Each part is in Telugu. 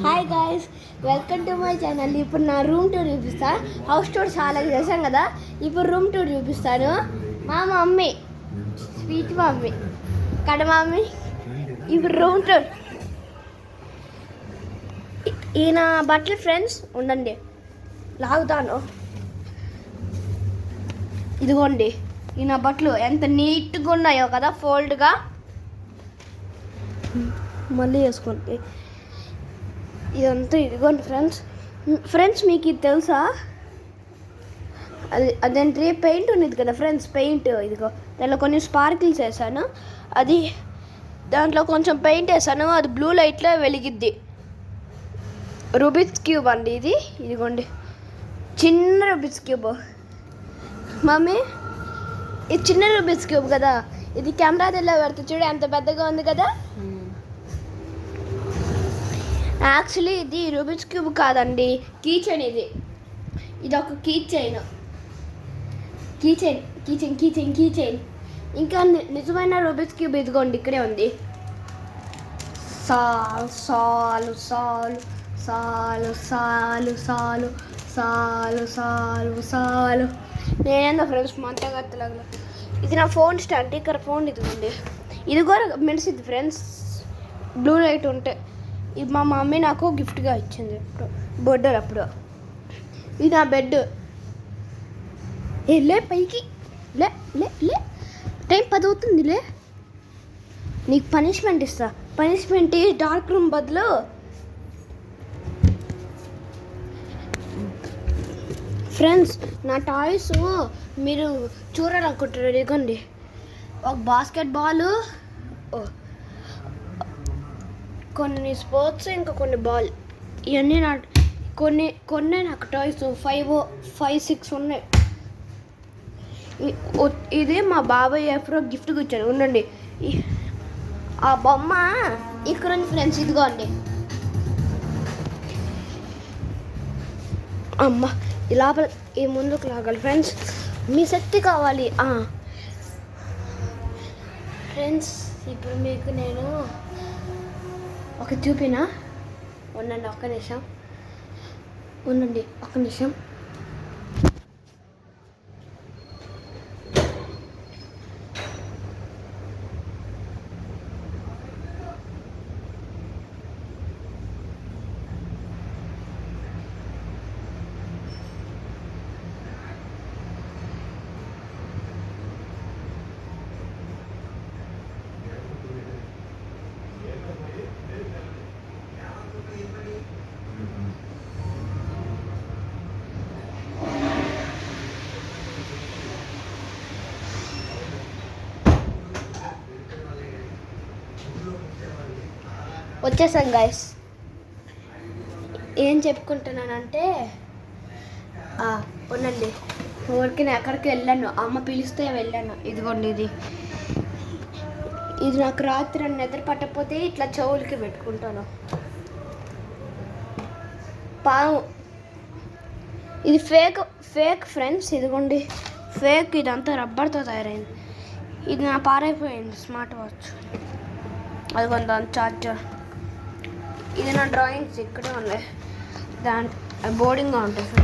Hi guys, welcome to my channel. ఇప్పుడు నా రూమ్ టూర్ చూపిస్తా. హౌస్ టూర్ చాలా చేశాం కదా, ఇప్పుడు రూమ్ టూర్ చూపిస్తాను. మా మమ్మీ స్వీట్ మమ్మీ కడ మమ్మీ. ఇప్పుడు రూమ్ టూర్. ఈయన బట్టలు ఫ్రెండ్స్ ఉండండి, లాగుతాను. ఇదిగోండి ఈయన బట్టలు ఎంత నీట్గా ఉన్నాయో కదా, ఫోల్డ్గా. మళ్ళీ వేసుకోండి. ఇదంతా ఇదిగోండి ఫ్రెండ్స్ మీకు ఇది తెలుసా? అదేంటి పెయింట్ ఉన్నది కదా ఫ్రెండ్స్, పెయింట్. ఇదిగో దాంట్లో కొన్ని స్పార్కిల్స్ వేసాను. అది దాంట్లో కొంచెం పెయింట్ వేసాను, అది బ్లూ లైట్లో వెలిగిద్ది. రూబిక్స్ క్యూబ్ అండి ఇది. ఇదిగోండి చిన్న రూబిక్స్ క్యూబ్. మమ్మీ ఇది చిన్న రూబిక్స్ క్యూబ్ కదా, ఇది కెమెరా తెల్ల పెడితే చూడు ఎంత పెద్దగా ఉంది కదా. యాక్చువల్లీ ఇది రూబిక్స్ క్యూబ్ కాదండి, కీ చైన్. ఇది ఒక కీ చైన్. ఇంకా నిజమైన రూబిక్స్ క్యూబ్ ఇదిగోండి ఇక్కడే ఉంది. సాలు సాలు సాలు సాలు సాలు సాలు సాలు సాలు సాలు. నేనేందో ఫ్రెండ్స్ మంటగత్తలాగా. ఇది నా ఫోన్ స్టాండ్, ఇక్కడ ఫోన్ ఇదిగోండి. ఇది కూడా మెరిసిద్ది ఫ్రెండ్స్, బ్లూ లైట్ ఉంటే. ఇది మా మమ్మీ నాకు గిఫ్ట్గా ఇచ్చింది బర్త్డే అప్పుడు. ఇది నా బెడ్. లే పైకి, లే లే లే, టైం 10 అవుతుంది. లే, నీకు పనిష్మెంట్ ఇస్తా. పనిష్మెంట్ డార్క్ రూమ్ బదులు ఫ్రెండ్స్ నా టాయ్స్ మీరు చూడాలనుకుంటారు. ఇదిగోండి ఒక బాస్కెట్ బాల్, కొన్ని స్పోర్ట్స్, ఇంకా కొన్ని బాల్. ఇవన్నీ కొన్ని నాకు టాయ్స్ 5-6 ఉన్నాయి. ఇది మా బాబాయ్ ఎప్పుడో గిఫ్ట్గా ఇచ్చాడు. ఉండండి, ఆ బొమ్మ ఇక్కడ ఉంది ఫ్రెండ్స్. ఇదిగోండి అమ్మ, ఈ లోపల ఈ ముందుకు లాగాలి ఫ్రెండ్స్, మీ శక్తి కావాలి. ఫ్రెండ్స్ ఇప్పుడు మీకు నేను ఒక చూపినా. ఉండండి ఒక్క నిమిషం. వచ్చేసాం గాయస్. ఏం చెప్పుకుంటున్నానంటే, ఉండండి, ఊరికి ఎక్కడికి వెళ్ళాను, అమ్మ పిలిస్తే వెళ్ళాను. ఇదిగోండి ఇది నాకు రాత్రి నిద్ర పట్టకపోతే ఇట్లా చెవులకి పెట్టుకుంటాను. పాము. ఇది ఫేక్ ఫ్రెండ్స్. ఇదిగోండి ఫేక్. ఇదంతా రబ్బర్తో తయారైంది. ఇది నా పారైపోయింది స్మార్ట్ వాచ్. అదిగోండి దాని చార్జర్. ఇది నా డ్రాయింగ్స్ ఇక్కడే ఉన్నాయి, బోర్డింగ్గా ఉంటుంది.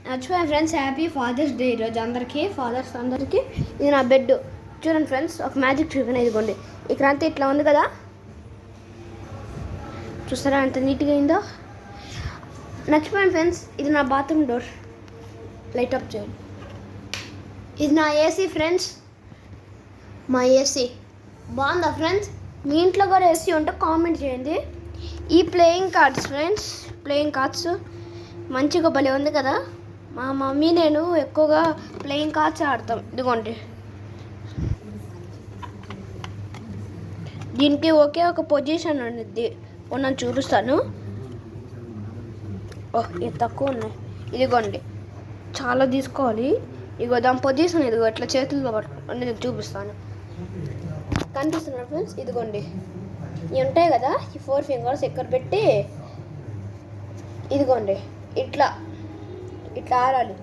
నచ్చిపోయా ఫ్రెండ్స్. హ్యాపీ ఫాదర్స్ డే ఈరోజు అందరికీ, ఫాదర్స్ అందరికీ. ఇది నా బెడ్. చూడండి ఫ్రెండ్స్, ఒక మ్యాజిక్ చూడండి. ఇదిగోండి ఇక్కడ అంతా ఇట్లా ఉంది కదా, చూస్తారా ఎంత నీట్గా అయిందో. నచ్చిపోయాను ఫ్రెండ్స్. ఇది నా బాత్రూమ్ డోర్, లైట్ అప్ చేయండి. ఇది నా ఏసీ ఫ్రెండ్స్, మా ఏసీ బాగుందా ఫ్రెండ్స్? మీ ఇంట్లో కూడా ఏసీ ఉంటే కామెంట్ చేయండి. ఈ playing cards friends, playing cards మంచిగా భలే ఉంది కదా. మా మమ్మీ నేను ఎక్కువగా ప్లేయింగ్ కార్డ్స్ ఆడతాం. ఇదిగోండి దీనికి ఒకే ఒక పొజిషన్ ఉన్నది, నేను చూపిస్తాను. ఇది తక్కువ ఉన్నాయి. ఇదిగోండి చాలా తీసుకోవాలి. ఇదిగో దాని పొజిషన్ ఇదిగో ఇట్లా చేతుల్లో పట్టుకుని చూపిస్తాను. కనిపిస్తున్నారు ఫ్రెండ్స్? ఇదిగోండి ఇవి ఉంటాయి కదా, ఈ 4 ఫింగర్స్ ఎక్కడ పెట్టి ఇదిగోండి ఇట్లా ఆడాలి.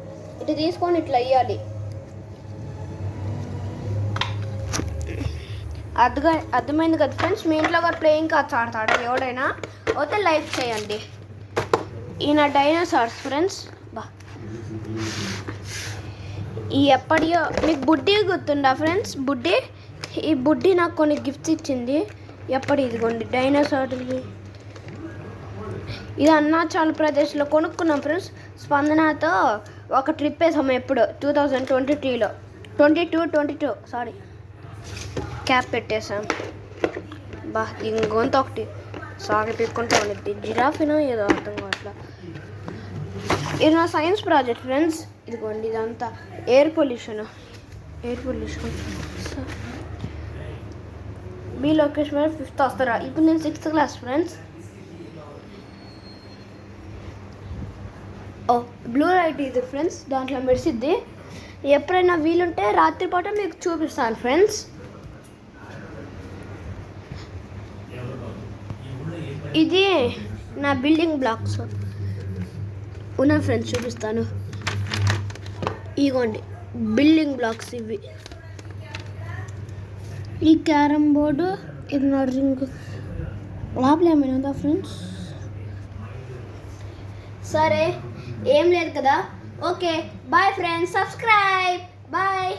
ఇట్లా తీసుకొని ఇట్లా వేయాలి. అర్థమైంది కదా ఫ్రెండ్స్. మీ ఇంట్లో కూడా ప్లేయింగ్ కార్డ్స్ ఆడతాడు ఎవడైనా అయితే లైక్ చేయండి. ఈయన డైనోసార్స్ ఫ్రెండ్స్. బా ఈ ఎప్పటియో మీకు బుడ్డి గుర్తుందా ఫ్రెండ్స్? ఈ బుడ్డి నాకు కొన్ని గిఫ్ట్స్ ఇచ్చింది. ఇదిగోండి డైనోసార్. ఇది అరుణాచల్ ప్రదేశ్లో కొనుక్కున్నాం ఫ్రెండ్స్. స్పందనతో ఒక ట్రిప్ వేసాము ఎప్పుడు 2023లో 22 సారీ క్యాప్ పెట్టేసాం. బా ఇంకొంత ఒకటి సాగి పెట్టుకుంటూ ఉండిద్ది. జిరాఫీనో ఏదో అర్థం కావట్లా. ఇది నా సైన్స్ ప్రాజెక్ట్ ఫ్రెండ్స్. ఇదిగోండి ఇదంతా ఎయిర్ పొల్యూషన్. మీ లొకేషన్ 5th వస్తారా? ఇప్పుడు నేను 6th class friends. Blue light ఇది ఫ్రెండ్స్, దాంట్లో మెరిసిద్ది. ఎప్పుడైనా వీలుంటే రాత్రిపూట మీకు చూపిస్తాను ఫ్రెండ్స్. ఇది నా బిల్డింగ్ బ్లాక్స్ ఉన్న ఫ్రెండ్స్ చూపిస్తాను. ఇగోండి బిల్డింగ్ బ్లాక్స్ ఇవి. ఈ క్యారమ్ బోర్డు, ఇది నా రింగ్. లోపల ఏమైనా ఉందా ఫ్రెండ్స్? సరే ఏం లేదు కదా. Okay bye friends, subscribe bye.